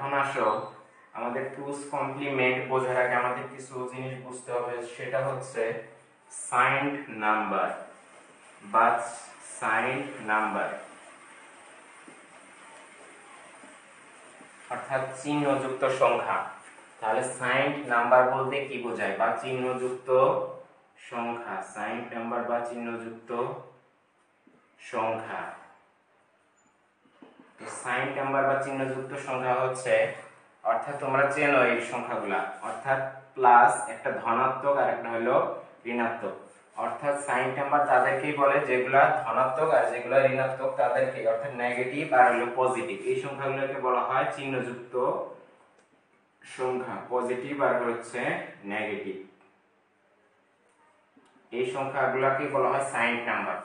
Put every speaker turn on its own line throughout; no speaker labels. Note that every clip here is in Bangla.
এখন আসো আমাদের টুস কমপ্লিমেন্ট বোঝার আগে আমাদের কিছু জিনিস বুঝতে হবে, সেটা হচ্ছে সাইন্ড নাম্বার বা সাইন্ড নাম্বার অর্থাৎ চিহ্নযুক্ত সংখ্যা। তাহলে সাইন্ড নাম্বার বলতে কি বোঝায় বা চিহ্নযুক্ত সংখ্যা, সাইন্ড নাম্বার বা চিহ্নযুক্ত সংখ্যা। সাইন নাম্বার বা চিহ্নযুক্ত সংখ্যা হচ্ছে, অর্থাৎ তোমরা চেনো এই সংখ্যাগুলা, অর্থাৎ প্লাস একটা ধনাত্মক আর একটা হলো ঋণাত্মক। অর্থাৎ সাইন নাম্বার তাদেরকেই বলে যেগুলা ধনাত্মক, আর যেগুলা ঋণাত্মক তাদেরকে, অর্থাৎ নেগেটিভ আর হলো পজিটিভ, এই সংখ্যাগুলোকে বলা হয় চিহ্নযুক্ত সংখ্যা। পজিটিভ আর হচ্ছে নেগেটিভ, এই সংখ্যাগুলোকে বলা হয় সাইন নাম্বার।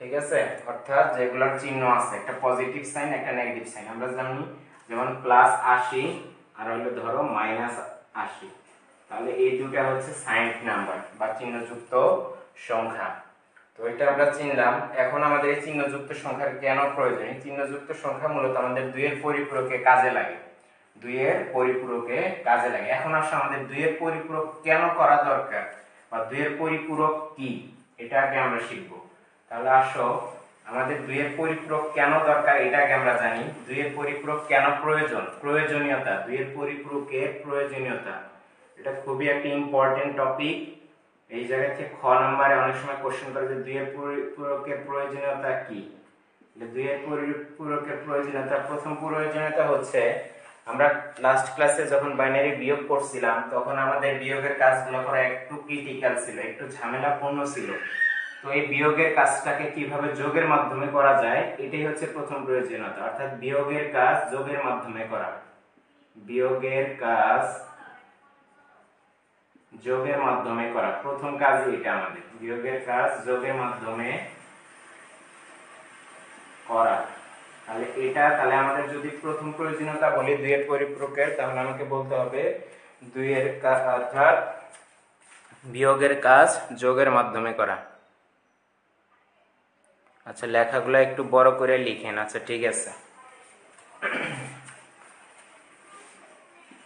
ঠিক আছে, অর্থাৎ যেগুলোর চিহ্ন আছে, একটা পজিটিভ সাইন একটা নেগেটিভ সাইন। আমরা জানি যেমন +80 আর হলো ধরো -80, তাহলে এই দুটো হচ্ছে সাইন নাম্বার বা চিহ্নযুক্ত সংখ্যা। তো এটা আমরা চিনলাম। এখন আমাদের এই চিহ্নযুক্ত সংখ্যার কেন প্রয়োজন? এই চিহ্নযুক্ত সংখ্যা মূলত আমাদের দুইয়ের পরিপূরকে কাজে লাগে, দুইয়ের পরিপূরকে কাজে লাগে। এখন আসলে আমাদের দুইয়ের পরিপূরক কেন করা দরকার বা দুইয়ের পরিপূরক কি, এটা আগে আমরা শিখবো। তাহলে আসো আমাদের দুইয়ের পরিপূরক কেন দরকার এটা আগে আমরা জানি। দুইয়ের পরিপূরক কেন প্রয়োজন, প্রয়োজনীয়তা, দুইয়ের পরিপূরকের প্রয়োজনীয়তা, এটা খুবই একটা ইম্পর্টেন্ট টপিক। এই জায়গা থেকে খ নম্বরে অনেক সময় কোশ্চেন করে যে দুইয়ের পরিপূরকের প্রয়োজনীয়তা কি। দুইয়ের পরিপূরকের প্রয়োজনীয়তা, প্রথম প্রয়োজনীয়তা হচ্ছে, আমরা লাস্ট ক্লাসে যখন বাইনারি বিয়োগ করছিলাম তখন আমাদের বিয়োগের কাজগুলো করা একটু ক্রিটিক্যাল ছিল, একটু ঝামেলাপূর্ণ ছিল। তো এই বিয়োগের কাজটাকে কিভাবে যোগের মাধ্যমে করা যায়, এটাই হচ্ছে প্রথম প্রয়োজনীয়তা। অর্থাৎ বিয়োগের কাজ যোগের মাধ্যমে করা, বিয়োগের কাজ যোগের মাধ্যমে করা, প্রথম কাজই এটা আমাদের, বিয়োগের কাজ যোগের মাধ্যমে করা। তাহলে আমাদের যদি প্রথম প্রয়োজনীয়তা বলি দুইয়ের পরিপূরকের, তাহলে আমাকে বলতে হবে দুইয়ের কাজ অর্থাৎ বিয়োগের কাজ যোগের মাধ্যমে করা। আচ্ছা, লেখাগুলো একটু বড় করে লিখেন। আচ্ছা ঠিক আছে।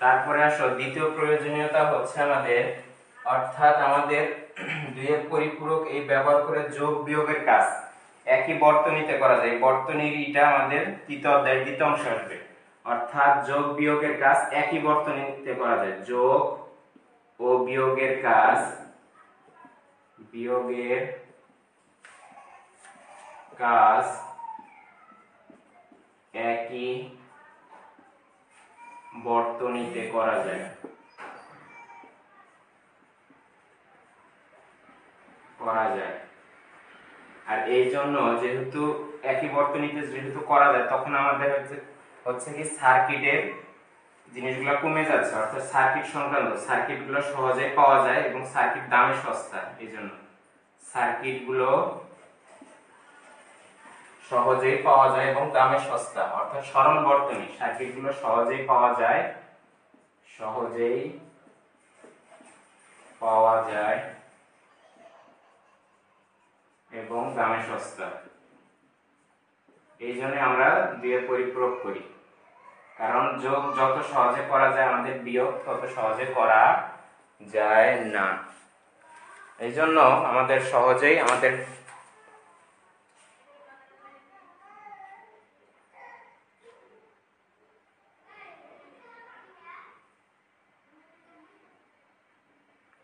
তারপরে আসো দ্বিতীয় প্রয়োজনীয়তা হচ্ছে আমাদের, অর্থাৎ আমাদের দুইয়ের পরিপূরক এই ব্যবহার করে যোগ বিয়োগের কাজ একই বর্তনীতে করা যায়। বর্তনীর এটা আমাদের তৃতীয় অধ্যায়ের দ্বিতীয় অংশ আসবে। অর্থাৎ যোগ বিয়োগের কাজ একই বর্তনীতে করা যায়। যোগ ও বিয়োগের কাজ, বিয়োগের কাজ একই বর্তনীতে করা যায়, আর এই জন্য যেহেতু একই বর্তনীতে যেহেতু করা যায়, তখন আমাদের হচ্ছে কি সার্কিটের জিনিসগুলো কমে যাচ্ছে। অর্থাৎ সার্কিট সংক্রান্ত সার্কিটগুলো সহজে পাওয়া যায় এবং সার্কিট দামে সস্তা, এই জন্য সার্কিটগুলো সহজেই পাওয়া যায় এবং দামে সস্তা। অর্থাৎ সরল বর্তনী সার্কিটগুলো সহজেই পাওয়া যায়, সহজেই পাওয়া যায় এবং দামে সস্তা। এই জন্য আমরা দুইয়ের পরিপূরক করি, কারণ যোগ যত সহজে করা যায় আমাদের বিয়োগ তত সহজে করা যায় না। এই জন্য আমাদের সহজেই আমাদের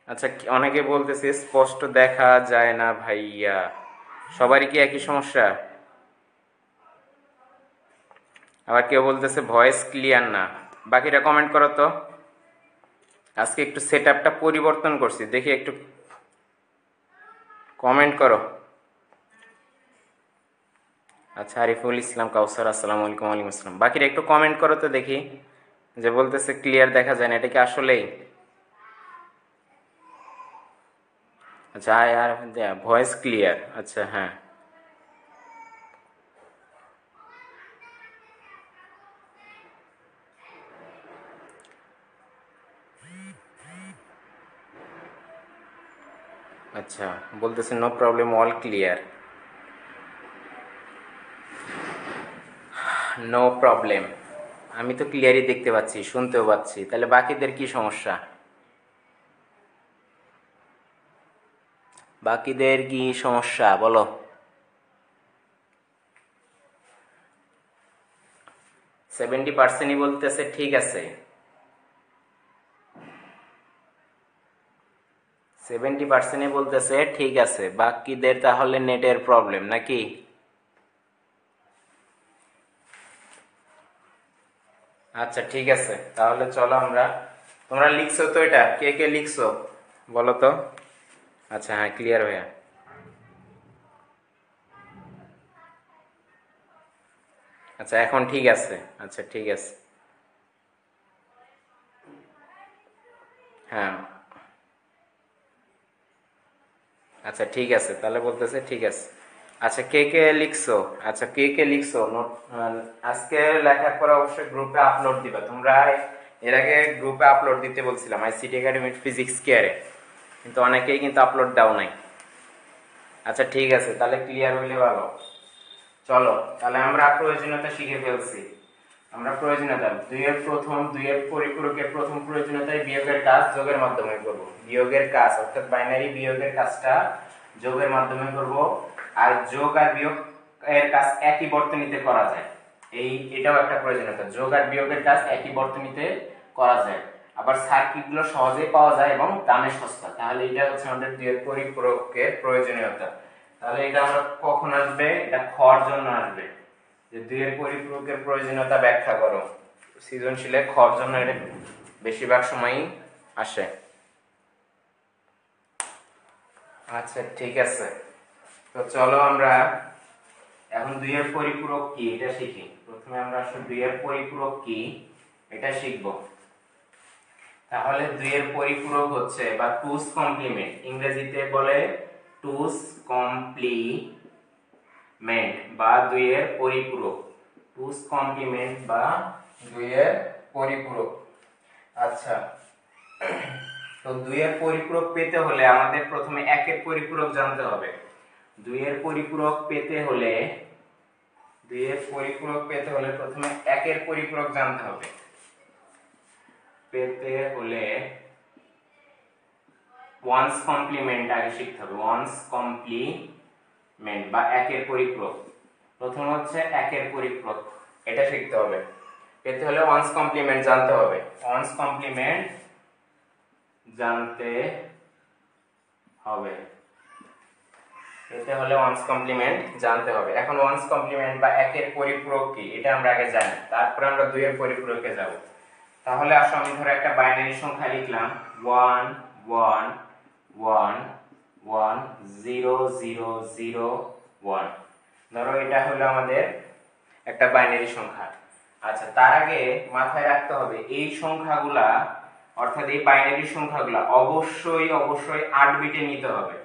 আচ্ছা, অনেকে বলতেছে স্পষ্ট দেখা যায় না ভাইয়া, সবারই কি একই সমস্যা? আবার কেউ বলতেছে ভয়েস ক্লিয়ার না। বাকিরা কমেন্ট করো তো। আজকে একটু সেটআপটা পরিবর্তন করছি, দেখি একটু কমেন্ট করো। আচ্ছা, আরিফুল ইসলাম কাউসার আসসালামু আলাইকুম। ওয়ালাইকুম আসসালাম। বাকিরা একটু কমেন্ট করো তো দেখি, যে বলতেছে ক্লিয়ার দেখা যায় না, এটা কি আসলেই? আচ্ছা, আর ভয়েস ক্লিয়ার। আচ্ছা হ্যাঁ, আচ্ছা বলতেছে no problem, all clear, no problem. আমি তো ক্লিয়ারই দেখতে পাচ্ছি, শুনতেও পাচ্ছি, তাহলে বাকিদের কি সমস্যা? বাকিদের কি সমস্যা বলো। 70%ই বলতেছে ঠিক আছে, 70%ই বলতেছে ঠিক আছে, বাকিদের তাহলে নেটের প্রবলেম নাকি? আচ্ছা ঠিক আছে, তাহলে চলো আমরা, তোমরা লিখছো তো, এটা কে কে লিখছো বলো তো। আচ্ছা হ্যাঁ, ক্লিয়ার হয়ে, আচ্ছা এখন ঠিক আছে, আচ্ছা ঠিক আছে, হ্যাঁ আচ্ছা ঠিক আছে, তাহলে বলতেছে ঠিক আছে। আচ্ছা কে কে লিখছো, আচ্ছা কে কে লিখছো নোট, আজকে লেখার পরে অবশ্যই গ্রুপে আপলোড দিবা তোমরা। এর আগে গ্রুপে আপলোড দিতে বলছিলাম আইসিটি একাডেমির ফিজিক্স কেয়ারে, কিন্তু অনেকেই কিন্তু আপলোড দাও নাই। আচ্ছা ঠিক আছে, তাহলে ক্লিয়ার হইলে ভালো। চলো তাহলে আমরা প্রয়োজনীয়তা শিখে ফেলছি। আমরা প্রয়োজনীয়তা দুইয়ের পরিপূরকের প্রথম প্রয়োজনীয়তায় বিয়োগের কাজ যোগের মাধ্যমে করব। বিয়োগের কাজ অর্থাৎ বাইনারি বিয়োগের কাজটা যোগের মাধ্যমে করব। আর যোগ আর বিয়োগ এর কাজ একই বর্তনীতে করা যায়, এটাও একটা প্রয়োজনীয়তা। যোগ আর বিয়োগের কাজ একই বর্তনীতে করা যায়, আবার সার্কিট গুলো সহজেই পাওয়া যায় এবং দামে সস্তা। তাহলে এটা হচ্ছে আমাদের দুইয়ের পরিপূরকের প্রয়োজনীয়তা। তাহলে এটা আমরা কখন আসবে, এটা খর জন্য আসবে, যে দুইয়ের পরিপূরকের প্রয়োজনীয়তা ব্যাখ্যা করো। সৃজনশীলে খর জন্য এটা বেশিরভাগ সময়ই আসে। আচ্ছা ঠিক আছে, তো চলো আমরা এখন দুইয়ের পরিপূরক কি এটা শিখি। প্রথমে আমরা আসলে দুইয়ের পরিপূরক কি এটা শিখব। তাহলে দুইয়ের পরিপূরক হচ্ছে বা টুস কমপ্লিমেন্ট, ইংরেজিতে বলে টুস কমপ্লিমেন্ট বা দুইয়ের পরিপূরক, টুস কমপ্লিমেন্ট বা দুইয়ের পরিপূরক। আচ্ছা, তো দুইয়ের পরিপূরক পেতে হলে আমাদের প্রথমে একের পরিপূরক জানতে হবে। দুইয়ের পরিপূরক পেতে হলে প্রথমে একের পরিপূরক জানতে হবে। পেতে হলে ওয়ান্স কমপ্লিমেন্ট আগে শিখতে হবে। ওয়ান্স কমপ্লিমেন্ট বা একের পরিপূরক, প্রথম হচ্ছে একের পরিপূরক, এটা শিখতে হবে। পেতে হলে ওয়ান্স কমপ্লিমেন্ট জানতে হবে। ওয়ান্স কমপ্লিমেন্ট জানতে হবে, পেতে হলে ওয়ান্স কমপ্লিমেন্ট জানতে হবে। এখন ওয়ান্স কমপ্লিমেন্ট বা একের পরিপূরক কি এটা আমরা আগে জানি, তারপরে আমরা দুইয়ের পরিপূরকে যাব। তাহলে আসো আমি ধরো একটা বাইনারি সংখ্যা লিখলাম 1 1 1 1 0 0 0 1। ধরো এটা হলো আমাদের একটা বাইনারি সংখ্যা। আচ্ছা, তার আগে মাথায় রাখতে হবে এই সংখ্যাগুলা, অর্থাৎ এই বাইনারি সংখ্যাগুলা অবশ্যই 8 বিটে নিতে হবে।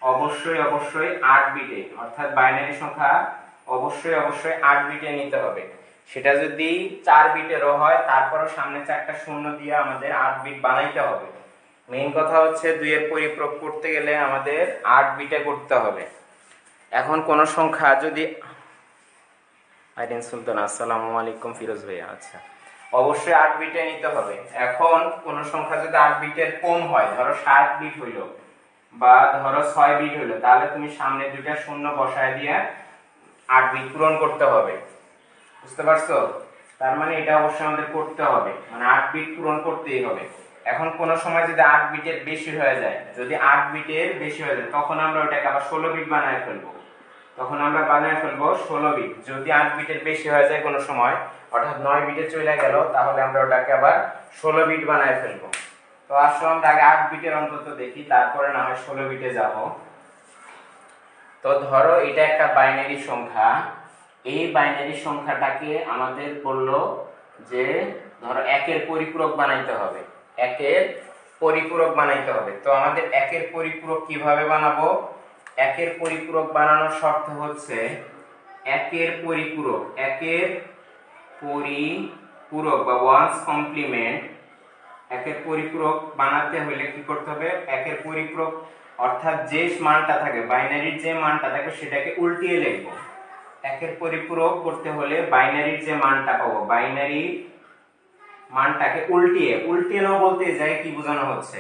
অবশ্যই 8 বিটে, অর্থাৎ বাইনারি সংখ্যা অবশ্যই 8 বিটে নিতে হবে। সেটা যদি 4 বিটেরও হয় তারপরও সামনে 4টা শূন্য দিয়ে আমাদের 8 বিট বানাইতে হবে। মেইন কথা হচ্ছে দুইয়ের পরিপূরক করতে গেলে আমাদের 8 বিটে করতে হবে। এখন কোন সংখ্যা যদি, আইডিন সুলতান আসসালামু আলাইকুম ফিরোজ ভাইয়া, আচ্ছা অবশ্যই 8 বিটে নিতে হবে। এখন কোন সংখ্যা যদি 8 বিটের কম হয়, ধরো 7 বিট হইলো বা ধরো 6 বিট হইলো, তাহলে তুমি সামনে দুইটা শূন্য বসায় দিয়ে 8 বিট পূরণ করতে হবে। বুঝতে পারছো? তার মানে এটা অবশ্যই আমাদের করতে হবে, মানে 8 বিট পূরণ করতেই হবে। এখন কোন সময় যদি 8 বিটের বেশি হয়ে যায়, যদি 8 বিটের বেশি হয়ে যায় তখন আমরা ওটাকে আবার 16 বিট বানায় ফেলবো। তখন আমরা বানায় ফেলবো 16 বিট। যদি 8 বিটের বেশি হয়ে যায় কোন সময়, অর্থাৎ 9 বিটে চলে গেল, তাহলে আমরা ওটাকে আবার 16 বিট বানায় ফেলবো। তো আসলে আমরা আগে 8 বিটের অন্তত দেখি, তারপরে না হয় 16 বিটে যাব। তো ধরো এটা একটা বাইনারি সংখ্যা, এই বাইনারি সংখ্যাটাকে আমাদের বললো যে ধরো একের পরিপূরক বানাইতে হবে। একের পরিপূরক বানাইতে হবে। তো আমাদের একের পরিপূরক কিভাবে বানাবো? একের পরিপূরক বানানোর শর্ত হচ্ছে একের পরিপূরক বা ওয়ান্স কমপ্লিমেন্ট, একের পরিপূরক বানাতে হলে কি করতে হবে? একের পরিপূরক অর্থাৎ যে মানটা থাকে বাইনারির, যে মানটা থাকে সেটাকে উল্টিয়ে লিখবো। একের পরিপূরক করতে হলে বাইনারির যে মানটা পাবো, বাইনারি মানটাকে উল্টিয়ে বলতে এই জায়গায় কি বোঝানো হচ্ছে,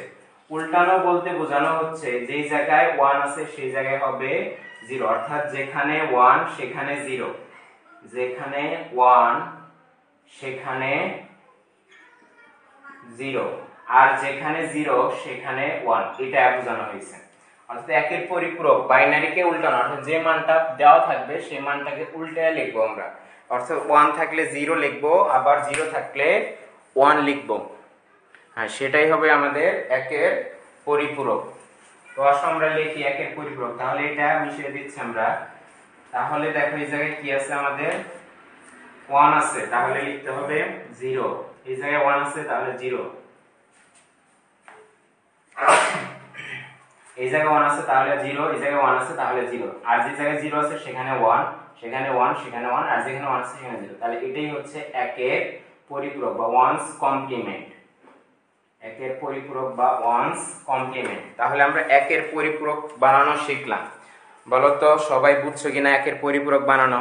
উল্টানো বলতে বোঝানো হচ্ছে যেই জায়গায় 1 আছে সেই জায়গায় হবে 0, অর্থাৎ যেখানে 1 সেখানে 0, যেখানে 1 সেখানে 0, আর যেখানে 0 সেখানে 1, এটা বোঝানো হয়েছে। অর্থাৎ একের পরিপূরক বাইনারিকে উল্টানো, অর্থাৎ যে মানটা দেওয়া থাকবে সেই মানটাকে উল্টায় লিখবো আমরা, অর্থাৎ 1 থাকলে 0 লিখবো, আবার 0 থাকলে 1 লিখবো। হ্যাঁ, সেটাই হবে আমাদের একের পরিপূরক। তো আসো আমরা লিখি একের পরিপূরক। তাহলে এটা মিশিয়ে দিচ্ছি আমরা। তাহলে দেখো এই জায়গায় কি আছে, আমাদের 1 আছে, তাহলে লিখতে হবে 0। এই জায়গায় 1 আছে তাহলে 0, এই জায়গায় 1 আছে তাহলে 0, এই জায়গায় 1 আছে তাহলে 0, আর যে জায়গায় 0 আছে সেখানে 1, সেখানে 1, সেখানে 1, আর যেখানে 1 আছে সেখানে 0। তাহলে এটাই হচ্ছে একের পরিপূরক বা ওয়ান্স কমপ্লিমেন্ট, একের পরিপূরক বা ওয়ান্স কমপ্লিমেন্ট। তাহলে আমরা একের পরিপূরক বানানো শিখলাম। বলো তো সবাই বুঝছো কিনা একের পরিপূরক বানানো?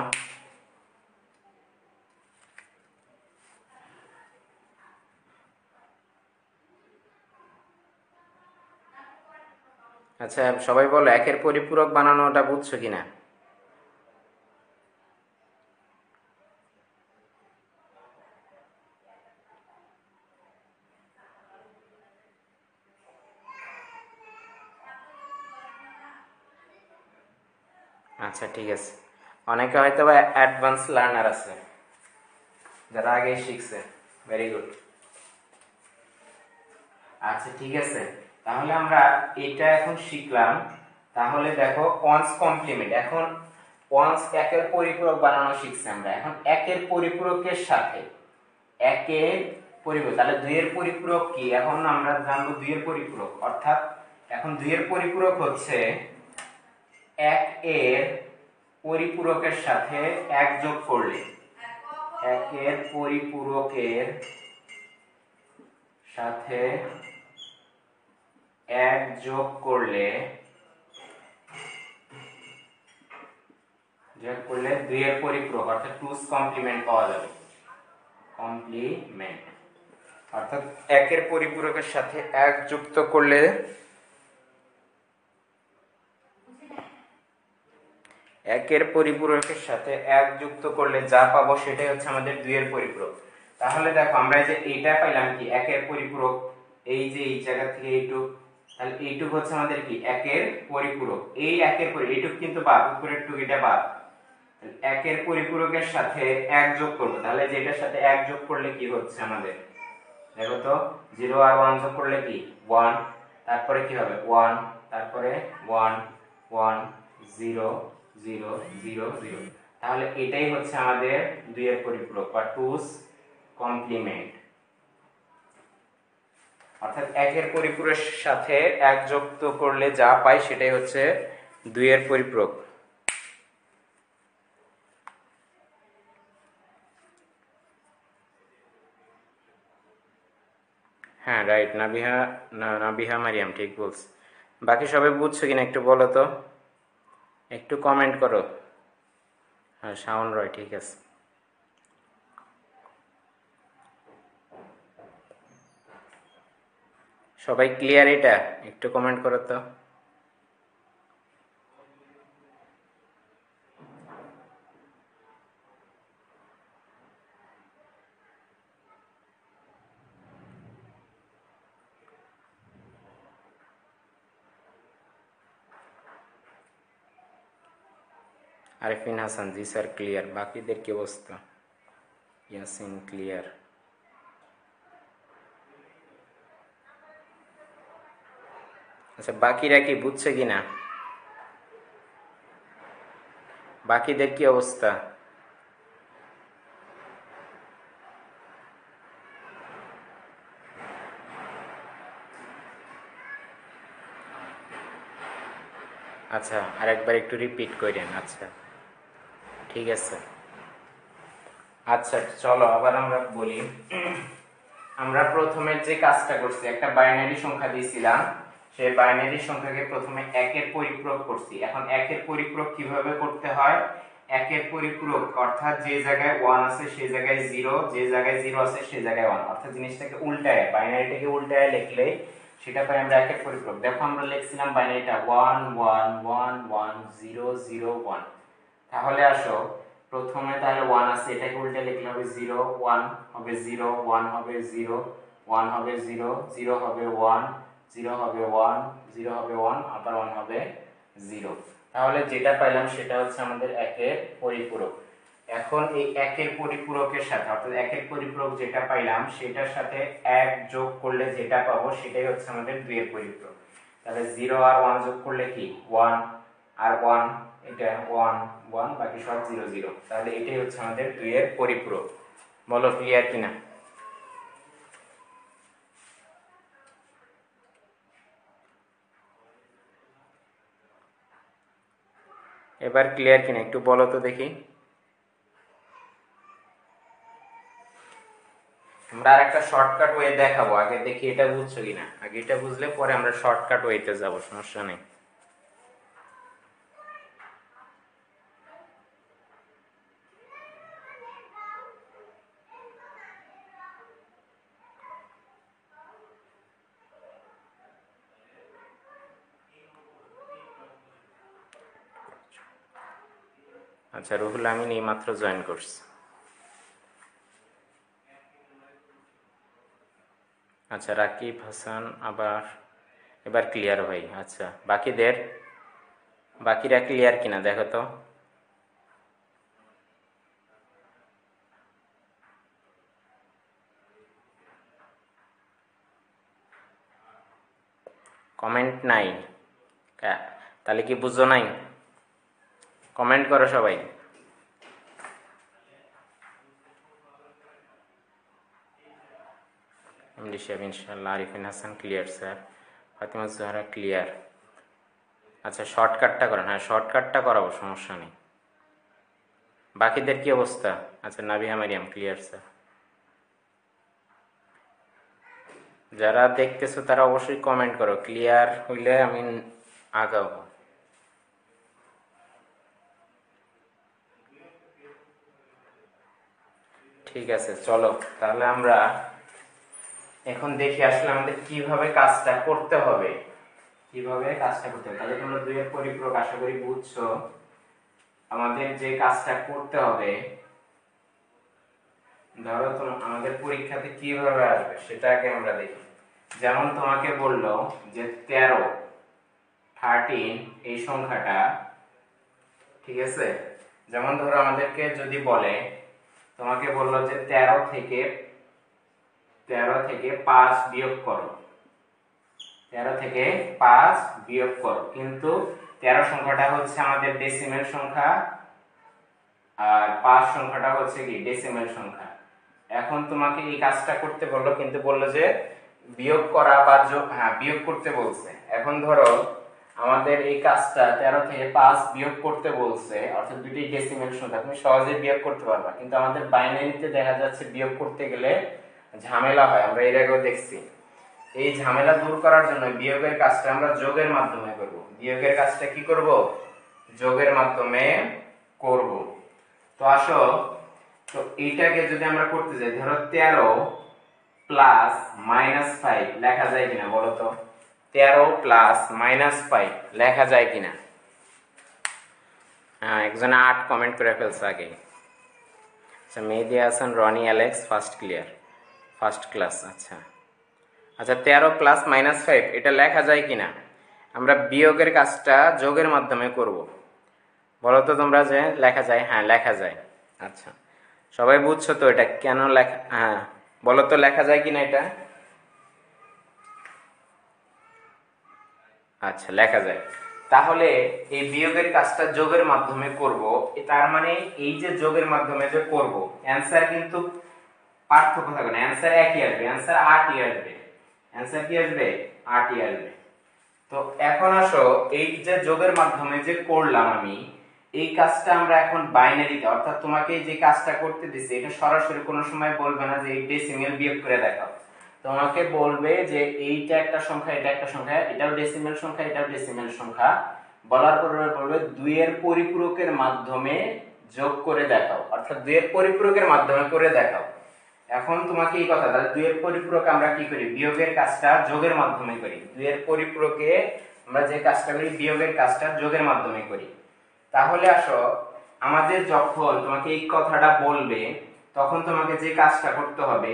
আচ্ছা সবাই বলো একের পরিপূরক বানানোটা বুঝছো কিনা? আচ্ছা ঠিক আছে, অনেকে হয়তো বা অ্যাডভান্স লার্নার আছে যারা আগে শিখছে, ভেরি গুড। আচ্ছা ঠিক আছে, তাহলে আমরা এটা এখন শিখলাম। তাহলে দেখো ওয়ান্স কমপ্লিমেন্ট, এখন ওয়ান্স একের পরিপূরক বানানো শিখছি আমরা। এখন একের পরিপূরকের সাথে একের পরিপূরক, তাহলে 2 এর পরিপূরক কি এখন আমরা জানবো। 2 এর পরিপূরক অর্থাৎ এখন 2 এর পরিপূরক হচ্ছে 1 এর পরিপূরকের সাথে 1 যোগ করলে, 1 এর পরিপূরকের সাথে 1 যোগ করলে 2 এর পরিপূরক অর্থাৎ 2's কমপ্লিমেন্ট পাওয়া যাবে। কমপ্লিমেন্ট অর্থাৎ 1 এর পরিপূরকের সাথে 1 যুক্ত করলে 1 এর পরিপূরকের সাথে 1 যুক্ত করলে যা পাবো সেটাই হচ্ছে আমাদের 2 এর পরিপূরক। তাহলে দেখো আমরা যে এইটা পাইলাম কি 1 এর পরিপূরক, এই যে এই জায়গা থেকে এইটুক, তাহলে এইটুক হচ্ছে আমাদের কি 1 এর পরিপূরক। এই 1 এর এইটুক কিন্তু বাদ, উপরের টুক এটা বাদ। 1 এর পরিপূরকের সাথে 1 যোগ করব, তাহলে যেটার সাথে 1 যোগ করলে কি হচ্ছে আমাদের, দেখো তো 0 আর 1 যোগ করলে কি 1, তারপরে কি হবে 1, তারপরে 1 1 0 0 0 0। তাহলে এটাই হচ্ছে আমাদের 2 এর পরিপূরক বা 2's কমপ্লিমেন্ট। অর্থাৎ 1 এর পরিপূরকের সাথে 1 যুক্ত করলে যা পাই সেটাই হচ্ছে 2 এর পরিপূরক। হ্যাঁ রাইট, নাবিহা মারিয়াম ঠিক বলছে। বাকি সবাই বুঝছো কিনা একটু বলো তো, একটু কমেন্ট করো। হ্যাঁ শাওন রয় ঠিক আছে। সবাই ক্লিয়ার এটা? একটু কমেন্ট করো তো। আরিফিন হাসান জি স্যার ক্লিয়ার। বাকিদের কি অবস্থা? ইয়াসিন ক্লিয়ার। আচ্ছা বাকিরা কি বুঝছে কিনা, বাকিদের কি অবস্থা? আচ্ছা আরেকবার একটু রিপিট করেন। আচ্ছা ঠিক আছে। আচ্ছা চলো আবার আমরা বলি। আমরা প্রথমে যে কাজটা করছি, একটা বাইনারি সংখ্যা দিয়েছিলাম, সেই বাইনারি সংখ্যাকে প্রথমে 1 এর পরিপূরক করছি। এখন 1 এর পরিপূরক কিভাবে করতে হয়, একের পরিপূরক অর্থাৎ যে জায়গায় 1 আছে সেই জায়গায় 0, যে জায়গায় 0 আছে সেই জায়গায় 1, অর্থাৎ জিনিসটাকে উল্টায় বাইনারিটাকে উল্টায় লিখলে সেটা পাই আমরা একের পরিপূরক। দেখো আমরা লিখছিলাম বাইনারিটা 1 1 1 1 0 0 1, তাহলে আসো প্রথমে তাহলে 1 আছে, এটাকে উল্টে লিখলে হবে 0 1 হবে 0 1 হবে 0 1 হবে 0 0 হবে 1 0 হবে 1 0 হবে 1 আবার 1 হবে 0। তাহলে যেটা পাইলাম সেটা হচ্ছে আমাদের একের পরিপূরক। এখন এই একের পরিপূরকের সাথে অর্থাৎ একের পরিপূরক যেটা পাইলাম সেটার সাথে 1 যোগ করলে যেটা পাবো সেটাই হচ্ছে আমাদের 2 এর পরিপূরক। তাহলে 0 আর 1 যোগ করলে কি 1 আর 1, এটা 1 1 বাকি সব 0 0, তাহলে এটাই হচ্ছে আমাদের 2 এর পরিপূরক। বলো ক্লিয়ার কিনা? এবার ক্লিয়ার কিনা একটু বলো তো দেখি। আমরা আর একটা শর্টকাট ওয়ে দেখাবো, আগে দেখি এটা বুঝছো কিনা। আগে এটা বুঝলে পরে আমরা শর্টকাট ওয়েতে যাব, সমস্যা নেই। আচ্ছা রুহুল আমিন এই মাত্র জয়েন করছে। আচ্ছা রাকিব হাসান আবার, এবার ক্লিয়ার ভাই। আচ্ছা বাকিরা ক্লিয়ার কিনা দেখো তো। কমেন্ট নাই, তাহলে কি বুঝো নাই? কমেন্ট করো সবাই। এমডি সাহেব ইনশাআল্লাহ, Arifin Hasan clear sir, Fatima Zohra clear. আচ্ছা শর্টকাটটা করেন, হ্যাঁ শর্টকাটটা করাবো, সমস্যা নেই। বাকিদের কি অবস্থা? আচ্ছা নাবিহা মারিয়াম ক্লিয়ার স্যার। যারা দেখতেছো তারা অবশ্যই কমেন্ট করো, ক্লিয়ার হইলে আমি আগাবো। ঠিক আছে চলো তাহলে আমরা এখন দেখি আসলে আমাদের কিভাবে কাজটা করতে হবে। তাহলে তোমরা 2 এর পরিপূরক আশা করি বুঝছো। আমাদের যে কাজটা করতে হবে, ধরো আমাদের পরীক্ষাতে কিভাবে আসবে সেটা আগে আমরা দেখি। যেমন তোমাকে বললো যে 13 এই সংখ্যাটা, ঠিক আছে। যেমন ধরো আমাদেরকে যদি বলে, তোমাকে বললো যে 13 থেকে 5 বিয়োগ করো, 13 থেকে 5 বিয়োগ করো, কিন্তু 13 সংখ্যাটা হচ্ছে আমাদের ডেসিমেল সংখ্যা আর 5 সংখ্যাটা হচ্ছে কি ডেসিমেল সংখ্যা। এখন তোমাকে এই কাজটা করতে বললো, কিন্তু বললো যে বিয়োগ করা বা যোগ, হ্যাঁ বিয়োগ করতে বলছে। এখন ধরো আমাদের এই কাজটা 13 থেকে 5 বিয়োগ করতে বলছে, অর্থাৎ দুটি ডেসিমেল সংখ্যা, তুমি সহজে বিয়োগ করতে পারবা, কিন্তু আমাদের বাইনারিতে দেখা যাচ্ছে বিয়োগ করতে গেলে ঝামেলা হয়, আমরা এর আগেও দেখছি। এই ঝামেলা দূর করার জন্য বিয়োগের কাজটা আমরা যোগের মাধ্যমে করব। বিয়োগের কাজটা কি করব? যোগের মাধ্যমে করব। তো আসো, তো এইটাকে যদি আমরা করতে যাই, ধরো 13 প্লাস মাইনাস 5 লেখা যায় কিনা বলো তো? 13 প্লাস মাইনাস 5 লেখা যায় কিনা? হ্যাঁ একজনে 8 কমেন্ট করে ফেলছে আগে। আচ্ছা Mehedi Hasan, Rony, Alex first clear, first class. আচ্ছা 13 প্লাস মাইনাস 5 এটা লেখা যায় কিনা? আমরা বিয়োগের কাজটা যোগের মাধ্যমে করব, বলো তো তোমরা যে লেখা যায়? হ্যাঁ লেখা যায়। আচ্ছা সবাই বুঝছো তো এটা কেন লেখা? হ্যাঁ বলো তো লেখা যায় কিনা এটা? আচ্ছা লেখা যায়। তাহলে এই বিয়োগের কাজটা যোগের মাধ্যমে করব, তার মানে এই যে যোগের মাধ্যমে যে করব, অ্যানসার কিন্তু পার্থক্য থাকবে না, অ্যানসার একই আসবে, অ্যানসার 8ই আসবে। অ্যানসার কি আসবে? 8ই আসবে। তো এখন আসো, এই যে যোগের মাধ্যমে যে করলাম আমি, এই কাজটা আমরা এখন বাইনারিতে, অর্থাৎ তোমাকে যে কাজটা করতে দিছি এটা সরাসরি কোনো সময় বলবে না যে এই ডেসিমেল বিয়োগ করে দেখাও। তোমাকে বলবে যে এইটা একটা সংখ্যা, এটা একটা সংখ্যা, এটাও ডেসিমেল সংখ্যা, এটাও ডেসিমেল সংখ্যা, বলার পরে বলবে 2 এর পরিপূরকের মাধ্যমে যোগ করে দেখাও, অর্থাৎ 2 এর পরিপূরকের মাধ্যমে করে দেখাও। এখন তোমাকে এই কথা, তাহলে 2 এর পরিপূরক আমরা কি করি? বিয়োগের কাজটা যোগের মাধ্যমে করি। 2 এর পরিপূরকে আমরা যে কাজটা করি বিয়োগের কাজটা যোগের মাধ্যমে করি। তাহলে আসো, আমাদের যখন তোমাকে এই কথাটা বলবে তখন তোমাকে যে কাজটা করতে হবে,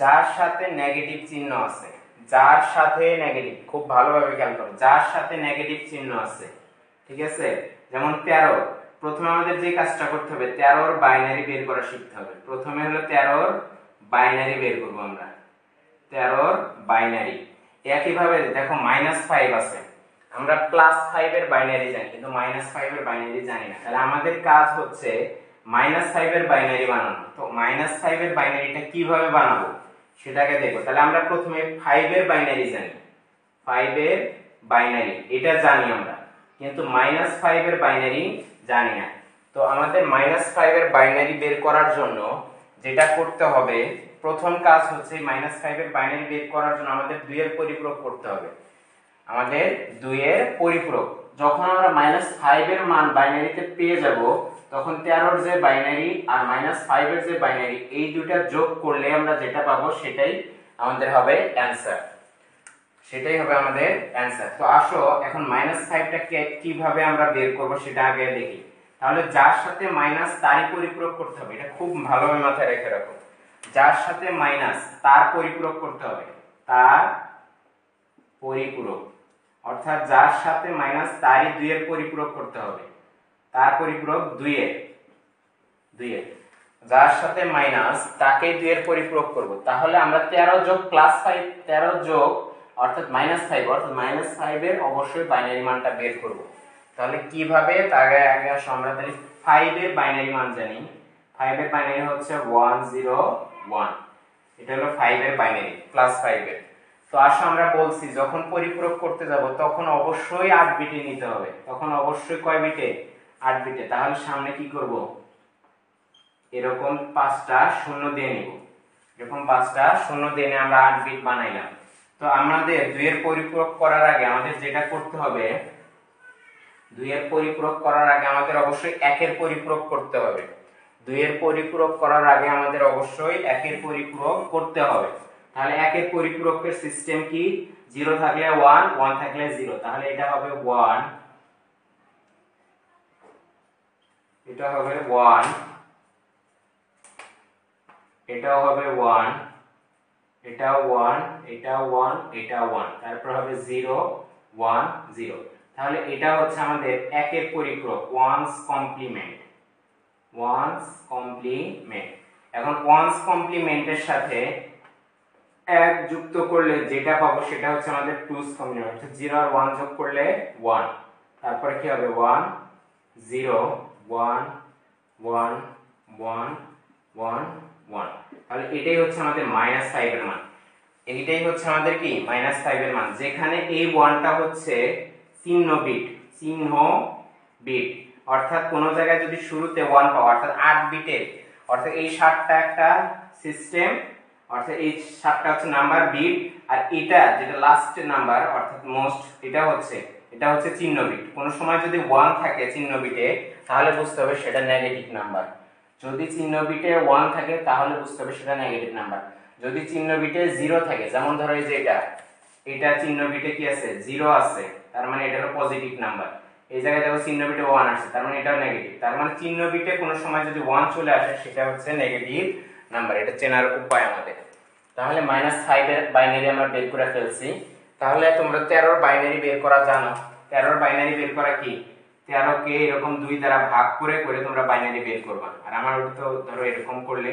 যার সাথে নেগেটিভ চিহ্ন আছে, যার সাথে নেগেটিভ, খুব ভালোভাবে খেয়াল করো, যার সাথে নেগেটিভ চিহ্ন আছে, ঠিক আছে? যেমন 13, প্রথমে আমাদের যে কাজটা করতে হবে 13 এর বাইনারি বের করা শিখতে হবে। প্রথমে হলো 13 এর বাইনারি বের করব আমরা, 13 এর বাইনারি। একইভাবে দেখো -5 আছে, আমরা +5 এর বাইনারি জানি কিন্তু -5 এর বাইনারি জানি না। তাহলে আমাদের কাজ হচ্ছে -5 এর বাইনারি বানানো। তো -5 এর বাইনারিটা কিভাবে বানাবো সেটাকে দেখো। তাহলে আমরা প্রথমে 5 এর বাইনারি জানি, 5 এর বাইনারি এটা জানি আমরা, কিন্তু -5 এর বাইনারি জানি না। তো আমাদের -5 এর বাইনারি বের করার জন্য যেটা করতে হবে, প্রথম কাজ হচ্ছে -5 এর বাইনারি বের করার জন্য আমাদের 2 এর পরিপূরক করতে হবে। আমাদের 2 এর পরিপূরক যখন আমরা -5 এর মান বাইনারিতে পেয়ে যাব, তখন 13 এর যে বাইনারি আর -5 এর যে বাইনারি, এই দুইটা যোগ করলে আমরা যেটা পাবো সেটাই আমাদের হবে অ্যানসার, সেটাই হবে আমাদের অ্যানসার। তো আসো এখন -5টা কিভাবে আমরা বের করব সেটা আগে দেখি। তাহলে যার সাথে মাইনাস তারই পরিপূরক করতে হবে, এটা খুব ভালোভাবে মাথায় রেখে রাখো। যার সাথে মাইনাস তার পরিপূরক করতে হবে, তার পরিপূরক, অর্থাৎ যার সাথে মাইনাস তারই 2 এর পরিপূরক করতে হবে, তার পরিপূরক 2 এর, যার সাথে মাইনাস তাকে 2 এর পরিপূরক করব। তাহলে আমরা 13 যোগ +5, 13 যোগ অর্থাৎ -5, অর্থাৎ -5 এর অবশ্যই বাইনারি মানটা বের করব। তাহলে কিভাবে? তার আগে আমরা তাহলে 5 এর বাইনারি মান জানি। 5 এর বাইনারি হচ্ছে 101, এটা হলো 5 এর বাইনারি, +5 এর। তো আসো আমরা বলছি যখন পরিপূরক করতে যাব তখন অবশ্যই 8 বিটে নিতে হবে। তখন অবশ্যই কয় বিটে? 8 বিটে। তাহলে সামনে কি করব? এরকম 5টা শূন্য দিয়ে নিব, এরকম 5টা শূন্য দিয়ে নিয়ে আমরা 8 বিট বানাইলাম। তো আমাদের 2 এর পরিপূরক করার আগে আমাদের যেটা করতে হবে, 2 এর পরিপূরক করার আগে আমাদের অবশ্যই 1 এর পরিপূরক করতে হবে। 2 এর পরিপূরক করার আগে আমাদের অবশ্যই 1 এর পরিপূরক করতে হবে। তাহলে 1 এর পরিপূরকের সিস্টেম কি? 0 থাকলে 1, 1 থাকলে 0। তাহলে এটা হবে 1, এটা হবে 1, এটাও হবে 1, এটাও 1, এটাও 1, এটা 1, তারপর হবে 0, 1, 0। তাহলে এটা হচ্ছে আমাদের 1 এর পরিপূরক, ওয়ান্স কমপ্লিমেন্ট, ওয়ান্স কমপ্লিমেন্ট। এখন ওয়ান্স কমপ্লিমেন্টের সাথে 1 যুক্ত করলে যেটা পাবো সেটা হচ্ছে আমাদের টুস কমপ্লিমেন্ট, অর্থাৎ 0 আর 1 যোগ করলে 1, তারপরে কি হবে 1, 0, 1, 1, 1, 1, 1। তাহলে এটাই হচ্ছে আমাদের -5 এর মান, এইটাই হচ্ছে আমাদের কি -5 এর মান, যেখানে এই 1টা হচ্ছে চিহ্ন বিট, চিহ্ন বিট। অর্থাৎ কোন জায়গায় যদি শুরুতে 1 পাও, অর্থাৎ 8 বিটের, অর্থাৎ এই 7টা একটা সিস্টেম, অর্থাৎ এই 7টা হচ্ছে নাম্বার বিট, আর এটা যেটা লাস্টের নাম্বার অর্থাৎ মোস্ট, এটা হচ্ছে চিহ্ন বিট। কোন সময় যদি 1 থাকে চিহ্ন বিটে তাহলে বুঝতে হবে সেটা নেগেটিভ নাম্বার। যদি চিহ্ন বিটে 1 থাকে তাহলে বুঝতে হবে সেটা নেগেটিভ নাম্বার। যদি চিহ্ন বিটে 0 থাকে, যেমন ধরো এই যে এটা চিহ্ন বিটে কি আছে? 0 আছে, তার মানে এটা হলো পজিটিভ নাম্বার। এই জায়গায় দেখো চিহ্ন বিটে 1 আছে, তার মানে এটাও নেগেটিভ। তার মানে চিহ্ন বিটে কোনো সময় যদি 1 চলে আসে সেটা হচ্ছে নেগেটিভ নাম্বার। এটা চেনার উপায় আমাদের। তাহলে -5 এর বাইনারি আমরা বের করে ফেলছি। তাহলে তোমরা 13 এর বাইনারি বের করা জানো। 13 এর বাইনারি বের করা কি? 13 কে এরকম 2 দ্বারা ভাগ করে করে তোমরা বাইনারি বের করবা। আর আমার তো ধরো এরকম করলে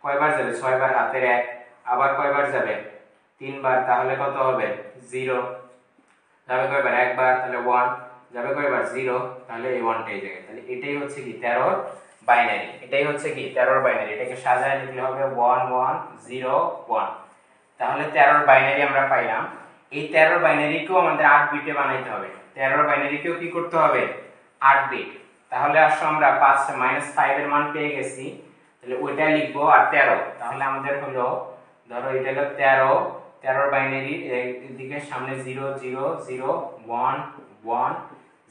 কয়বার যাবে? 6 বার হাতের 1, আবার কয়বার যাবে? 3 বার। তাহলে কত হবে? 0 যাবে কয়বার? একবার, তাহলে 1 যাবে কয়বার? 0, তাহলে এই 1টা এই জায়গায়। তাহলে এটাই হচ্ছে কি 13 এর বাইনারি, এটাই হচ্ছে কি 13 এর বাইনারি। এটাকে সাজায় লিখলে হবে 1 1 0 1। তাহলে 13 এর বাইনারি আমরা পাইলাম। এই 13 এর বাইনারিকেও আমাদের 8 বিটে বানাইতে হবে। 13 এর বাইনারিকেও কি করতে হবে? 8 বিট। তাহলে আসো আমরা -5 এর মান পেয়ে গেছি, তাহলে ওইটা লিখবো আর 13। তাহলে আমাদের হলো, ধরো এটা হলো 13, 13 এর বাইনারি এদিকে সামনে 0 0 0 1 1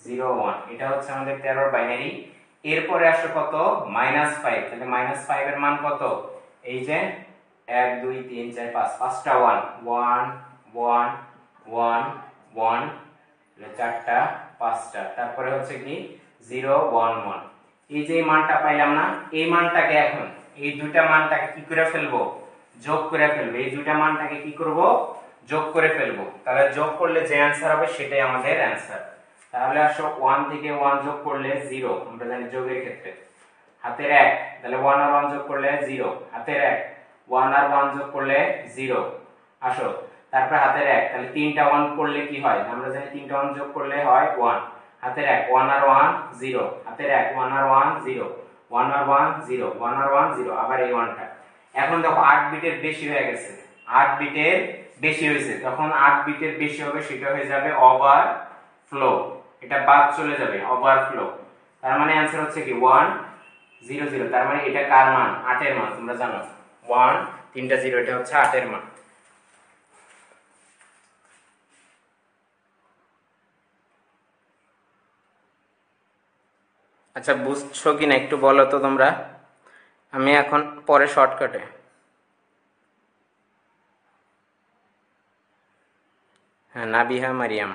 0 1, এটা হচ্ছে আমাদের 13 এর বাইনারি। এরপরে আসো কত -5, তাহলে -5 এর মান কত, এই যে 1 2 3 4 5, পাঁচটা 1 1 1 1 1, তাহলে চারটা পাঁচটা, তারপরে হচ্ছে কি 0 1 1। এই যে মানটা পাইলাম না, এই মানটাকে এখন এই দুইটা মানটাকে কি করে ফেলবো, যোগ করে ফেলবো। এই দুইটা মানটাকে কি করব, যোগ করে ফেলবো। তাহলে যোগ করলে যে অ্যান্সার হবে সেটাই আমাদের অ্যান্সার। তাহলে আসো 1 থেকে 1 যোগ করলে 0, আমরা জানি যোগের ক্ষেত্রে হাতের 1, তাহলে 1 আর 1 যোগ করলে 0, হাতের 1, 1 আর 1 যোগ করলে 0। আসো তারপর হাতের 1, তাহলে তিনটা 1 করলে কি হয়, আমরা জানি তিনটা 1 যোগ করলে হয় 1, হাতের 1, 1 আর 1 0, হাতের 1, 1 আর 1 0, 1 আর 1 0, 1 আর 1 0, আবার এই 1টা। এখন দেখো 8 বিটের বেশি হয়ে গেছে, 8 বিটের বেশি হয়েছে, তখন 8 বিটের বেশি হবে সেটা হয়ে যাবে ওভারফ্লো, এটা বাদ চলে যাবে ওভারফ্লো। তার মানে অ্যানসার হচ্ছে কি 1 0 0, তার মানে এটা কার মান, 8 এর মান। তোমরা জানো 1 তিনটা 0, এটা হচ্ছে 8 এর মান। আচ্ছা বুঝছো কিনা একটু বলো তো তোমরা, আমি এখন পরে শর্টকাটে। হ্যাঁ নাবিহা মারিয়াম।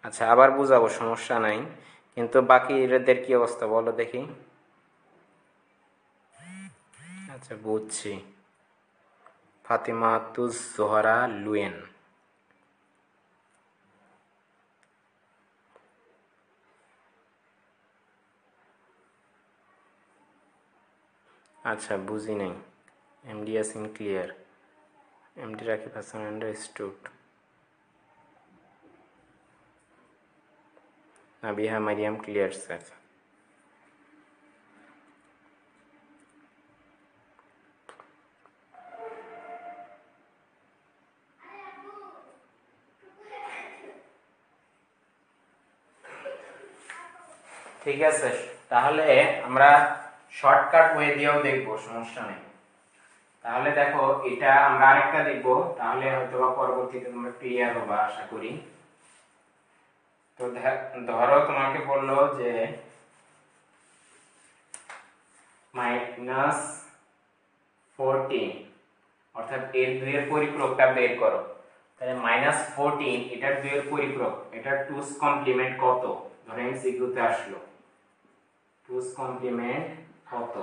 আচ্ছা আবার বুঝাবো, সমস্যা নাই, কিন্তু বাকি এদের কি অবস্থা বলো দেখি। আচ্ছা বুঝছি, ফাতিমা তুজ জোহরা লুয়েন। আচ্ছা বুঝি নাই। MD Yasin clear, MD Rakib Hasan understood, Nabiha Mariam clear sir. ঠিক আছে, তাহলে আমরা শর্টকাট ওয়ে দিয়েও দেখবো, সমস্যা নেই। তাহলে দেখো এটা আমরা আরেকটা দেখবো, তাহলে হয়তো বা পরবর্তীতে তোমরা ক্লিয়ার হবা আশা করি। তো ধরো তোমাকে বললো যে -14, অর্থাৎ এর 2 এর পরিপূরকটা বের করো। তাহলে -14 এটার 2 এর পরিপূরক, এটার 2's কমপ্লিমেন্ট কত, ধরো এমসিকিউতে আসলো 2's কমপ্লিমেন্ট কত।